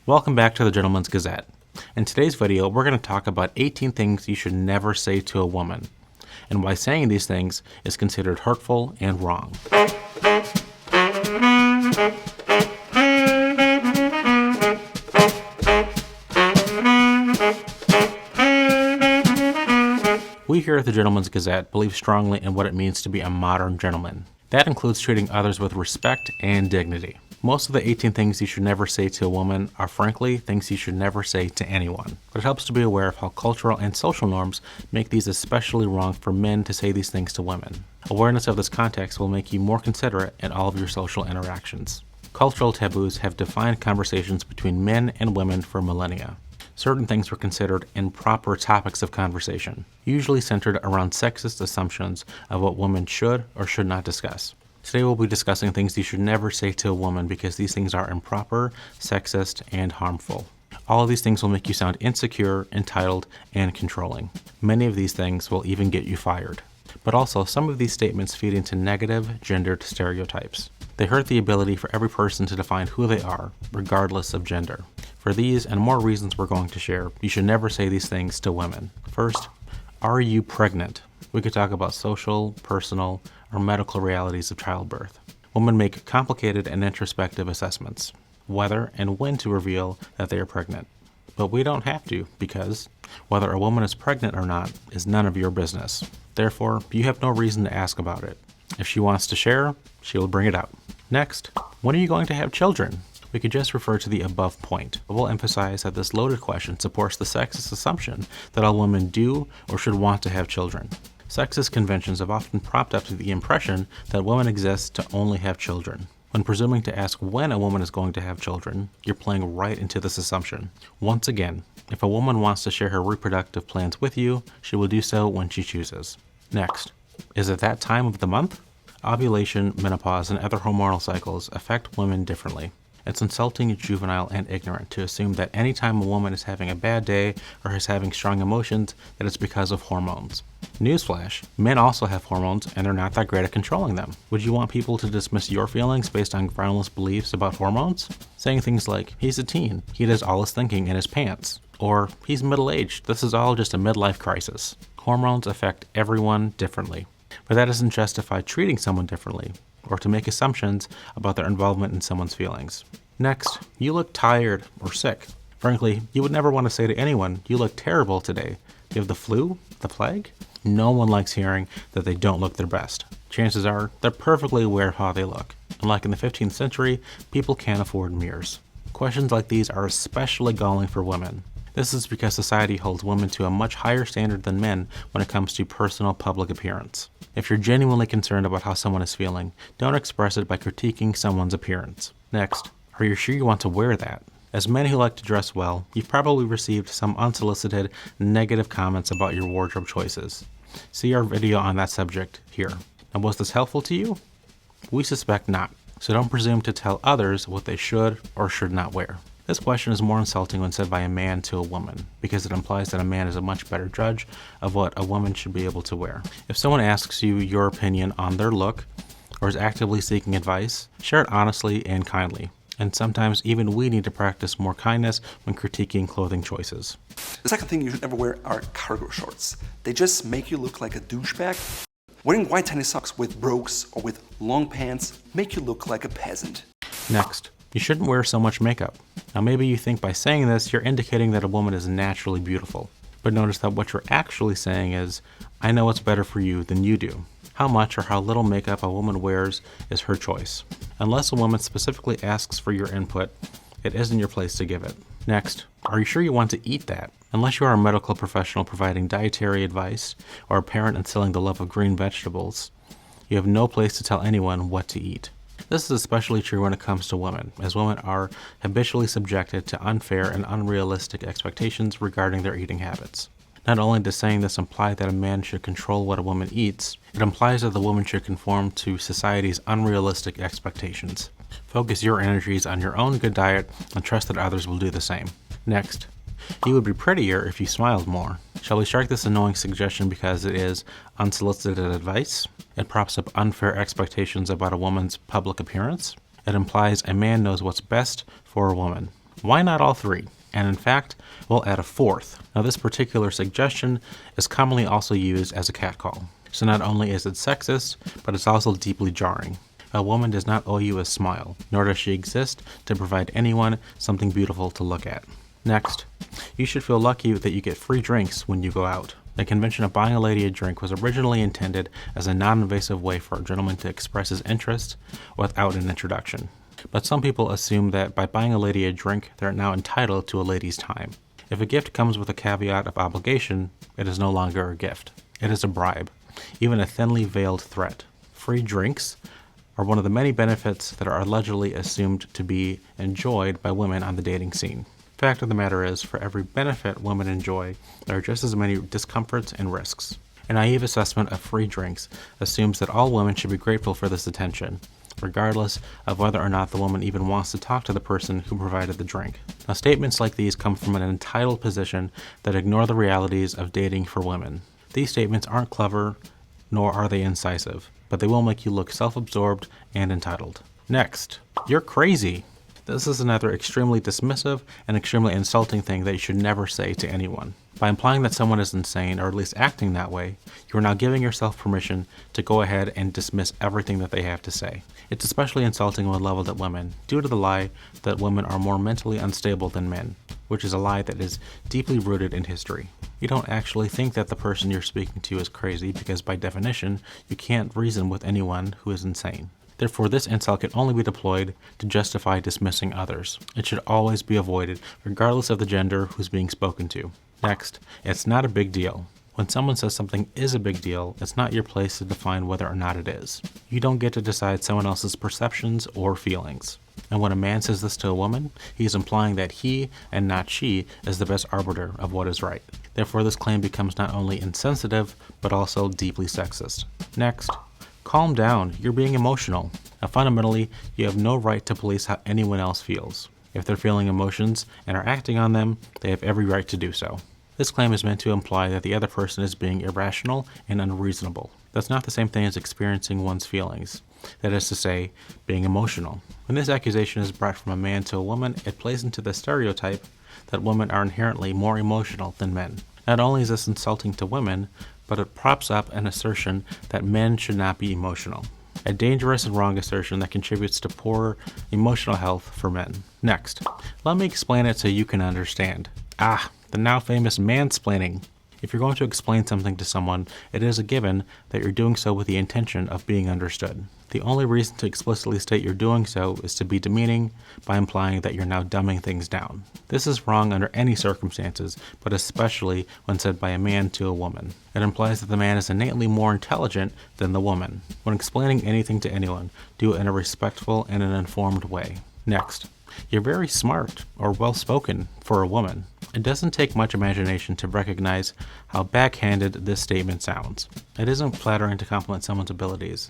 Welcome back to the Gentleman's Gazette. In today's video, we're going to talk about 18 things you should never say to a woman, and why saying these things is considered hurtful and wrong. We here at the Gentleman's Gazette believe strongly in what it means to be a modern gentleman. That includes treating others with respect and dignity. Most of the 18 things you should never say to a woman are frankly things you should never say to anyone. But it helps to be aware of how cultural and social norms make these especially wrong for men to say these things to women. Awareness of this context will make you more considerate in all of your social interactions. Cultural taboos have defined conversations between men and women for millennia. Certain things were considered improper topics of conversation, usually centered around sexist assumptions of what women should or should not discuss. Today we'll be discussing things you should never say to a woman because these things are improper, sexist, and harmful. All of these things will make you sound insecure, entitled, and controlling. Many of these things will even get you fired. But also, some of these statements feed into negative, gendered stereotypes. They hurt the ability for every person to define who they are, regardless of gender. For these and more reasons we're going to share, you should never say these things to women. First, are you pregnant? We could talk about social, personal, or medical realities of childbirth. Women make complicated and introspective assessments, whether and when to reveal that they are pregnant. But we don't have to, because whether a woman is pregnant or not is none of your business. Therefore, you have no reason to ask about it. If she wants to share, she will bring it out. Next, when are you going to have children? We could just refer to the above point, but we'll emphasize that this loaded question supports the sexist assumption that all women do or should want to have children. Sexist conventions have often propped up the impression that women exist to only have children. When presuming to ask when a woman is going to have children, you're playing right into this assumption. Once again, if a woman wants to share her reproductive plans with you, she will do so when she chooses. Next, is it that time of the month? Ovulation, menopause, and other hormonal cycles affect women differently. It's insulting, juvenile, and ignorant to assume that any time a woman is having a bad day or is having strong emotions, that it's because of hormones. Newsflash, men also have hormones and they're not that great at controlling them. Would you want people to dismiss your feelings based on groundless beliefs about hormones? Saying things like, he's a teen, he does all his thinking in his pants. Or, he's middle-aged, this is all just a midlife crisis. Hormones affect everyone differently. But that doesn't justify treating someone differently, or to make assumptions about their involvement in someone's feelings. Next, you look tired or sick. Frankly, you would never want to say to anyone, you look terrible today. Do you have the flu? The plague? No one likes hearing that they don't look their best. Chances are, they're perfectly aware of how they look. Unlike in the 15th century, people can't afford mirrors. Questions like these are especially galling for women. This is because society holds women to a much higher standard than men when it comes to personal public appearance. If you're genuinely concerned about how someone is feeling, don't express it by critiquing someone's appearance. Next, are you sure you want to wear that? As men who like to dress well, you've probably received some unsolicited, negative comments about your wardrobe choices. See our video on that subject here. And was this helpful to you? We suspect not, so don't presume to tell others what they should or should not wear. This question is more insulting when said by a man to a woman, because it implies that a man is a much better judge of what a woman should be able to wear. If someone asks you your opinion on their look, or is actively seeking advice, share it honestly and kindly. And sometimes even we need to practice more kindness when critiquing clothing choices. The second thing you should never wear are cargo shorts. They just make you look like a douchebag. Wearing white tennis socks with brogues or with long pants make you look like a peasant. Next, you shouldn't wear so much makeup. Now maybe you think by saying this, you're indicating that a woman is naturally beautiful. But notice that what you're actually saying is, I know what's better for you than you do. How much or how little makeup a woman wears is her choice. Unless a woman specifically asks for your input, it isn't your place to give it. Next, are you sure you want to eat that? Unless you are a medical professional providing dietary advice or a parent instilling the love of green vegetables, you have no place to tell anyone what to eat. This is especially true when it comes to women, as women are habitually subjected to unfair and unrealistic expectations regarding their eating habits. Not only does saying this imply that a man should control what a woman eats, it implies that the woman should conform to society's unrealistic expectations. Focus your energies on your own good diet and trust that others will do the same. Next, you would be prettier if you smiled more. Shall we strike this annoying suggestion because it is unsolicited advice? It props up unfair expectations about a woman's public appearance. It implies a man knows what's best for a woman. Why not all three? And in fact, we'll add a fourth. Now this particular suggestion is commonly also used as a catcall. So not only is it sexist, but it's also deeply jarring. A woman does not owe you a smile, nor does she exist to provide anyone something beautiful to look at. Next, you should feel lucky that you get free drinks when you go out. The convention of buying a lady a drink was originally intended as a non-invasive way for a gentleman to express his interest without an introduction. But some people assume that by buying a lady a drink, they're now entitled to a lady's time. If a gift comes with a caveat of obligation, it is no longer a gift. It is a bribe, even a thinly veiled threat. Free drinks are one of the many benefits that are allegedly assumed to be enjoyed by women on the dating scene. Fact of the matter is, for every benefit women enjoy, there are just as many discomforts and risks. A naive assessment of free drinks assumes that all women should be grateful for this attention, regardless of whether or not the woman even wants to talk to the person who provided the drink. Now, statements like these come from an entitled position that ignore the realities of dating for women. These statements aren't clever, nor are they incisive, but they will make you look self-absorbed and entitled. Next, you're crazy. This is another extremely dismissive and extremely insulting thing that you should never say to anyone. By implying that someone is insane, or at least acting that way, you are now giving yourself permission to go ahead and dismiss everything that they have to say. It's especially insulting when leveled at women, due to the lie that women are more mentally unstable than men, which is a lie that is deeply rooted in history. You don't actually think that the person you're speaking to is crazy because by definition, you can't reason with anyone who is insane. Therefore, this insult can only be deployed to justify dismissing others. It should always be avoided, regardless of the gender who's being spoken to. Next, it's not a big deal. When someone says something is a big deal, it's not your place to define whether or not it is. You don't get to decide someone else's perceptions or feelings. And when a man says this to a woman, he is implying that he, and not she, is the best arbiter of what is right. Therefore, this claim becomes not only insensitive, but also deeply sexist. Next, calm down, you're being emotional. Now, fundamentally, you have no right to police how anyone else feels. If they're feeling emotions and are acting on them, they have every right to do so. This claim is meant to imply that the other person is being irrational and unreasonable. That's not the same thing as experiencing one's feelings. That is to say, being emotional. When this accusation is brought from a man to a woman, it plays into the stereotype that women are inherently more emotional than men. Not only is this insulting to women, but it props up an assertion that men should not be emotional. A dangerous and wrong assertion that contributes to poor emotional health for men. Next, let me explain it so you can understand. The now famous mansplaining. If you're going to explain something to someone, it is a given that you're doing so with the intention of being understood. The only reason to explicitly state you're doing so is to be demeaning by implying that you're now dumbing things down. This is wrong under any circumstances, but especially when said by a man to a woman. It implies that the man is innately more intelligent than the woman. When explaining anything to anyone, do it in a respectful and an informed way. Next, you're very smart or well-spoken for a woman. It doesn't take much imagination to recognize how backhanded this statement sounds. It isn't flattering to compliment someone's abilities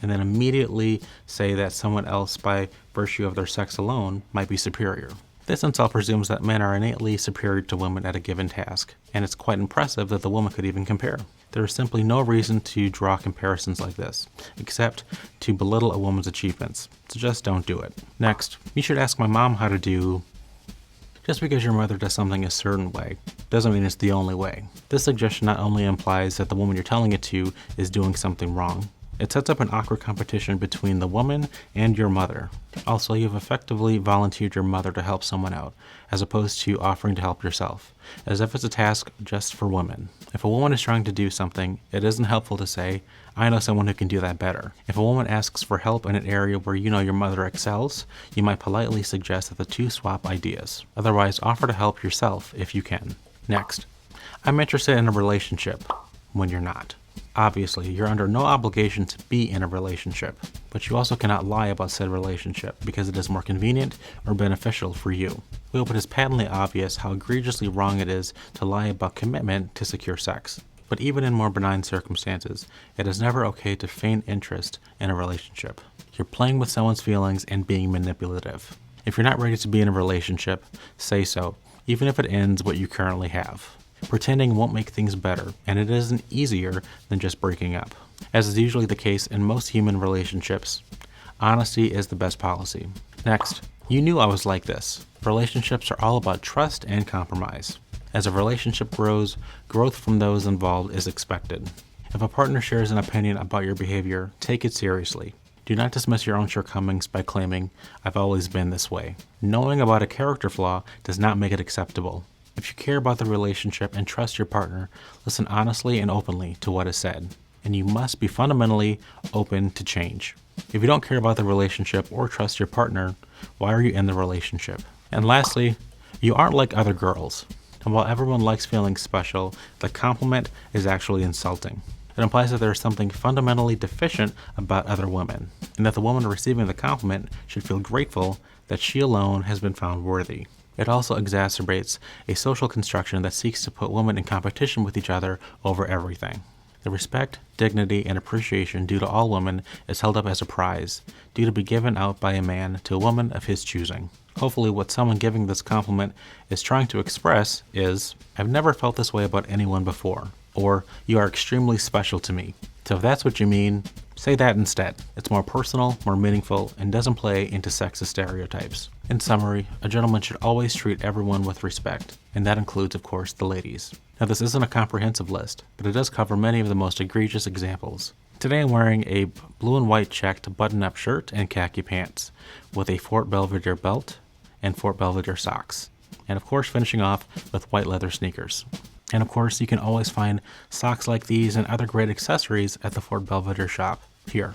and then immediately say that someone else, by virtue of their sex alone, might be superior. This insult presumes that men are innately superior to women at a given task, and it's quite impressive that the woman could even compare. There is simply no reason to draw comparisons like this, except to belittle a woman's achievements, so just don't do it. Next, you should ask my mom how to do. Just because your mother does something a certain way doesn't mean it's the only way. This suggestion not only implies that the woman you're telling it to is doing something wrong, it sets up an awkward competition between the woman and your mother. Also, you've effectively volunteered your mother to help someone out, as opposed to offering to help yourself, as if it's a task just for women. If a woman is trying to do something, it isn't helpful to say, I know someone who can do that better. If a woman asks for help in an area where you know your mother excels, you might politely suggest that the two swap ideas. Otherwise, offer to help yourself if you can. Next, I'm interested in a relationship when you're not. Obviously, you're under no obligation to be in a relationship, but you also cannot lie about said relationship because it is more convenient or beneficial for you. We hope it is patently obvious how egregiously wrong it is to lie about commitment to secure sex. But even in more benign circumstances, it is never okay to feign interest in a relationship. You're playing with someone's feelings and being manipulative. If you're not ready to be in a relationship, say so, even if it ends what you currently have. Pretending won't make things better, and it isn't easier than just breaking up. As is usually the case in most human relationships, honesty is the best policy. Next, You knew I was like this. Relationships are all about trust and compromise. As a relationship grows, growth from those involved is expected. If a partner shares an opinion about your behavior, take it seriously. Do not dismiss your own shortcomings by claiming, "I've always been this way." Knowing about a character flaw does not make it acceptable. If you care about the relationship and trust your partner, listen honestly and openly to what is said. And you must be fundamentally open to change. If you don't care about the relationship or trust your partner, why are you in the relationship? And lastly, you aren't like other girls. And while everyone likes feeling special, the compliment is actually insulting. It implies that there is something fundamentally deficient about other women, and that the woman receiving the compliment should feel grateful that she alone has been found worthy. It also exacerbates a social construction that seeks to put women in competition with each other over everything. The respect, dignity, and appreciation due to all women is held up as a prize, due to be given out by a man to a woman of his choosing. Hopefully what someone giving this compliment is trying to express is, "I've never felt this way about anyone before," or "You are extremely special to me." So if that's what you mean, say that instead. It's more personal, more meaningful, and doesn't play into sexist stereotypes. In summary, a gentleman should always treat everyone with respect, and that includes, of course, the ladies. Now, this isn't a comprehensive list, but it does cover many of the most egregious examples. Today I'm wearing a blue and white checked button-up shirt and khaki pants, with a Fort Belvedere belt and Fort Belvedere socks, and of course finishing off with white leather sneakers. And of course, you can always find socks like these and other great accessories at the Fort Belvedere shop here.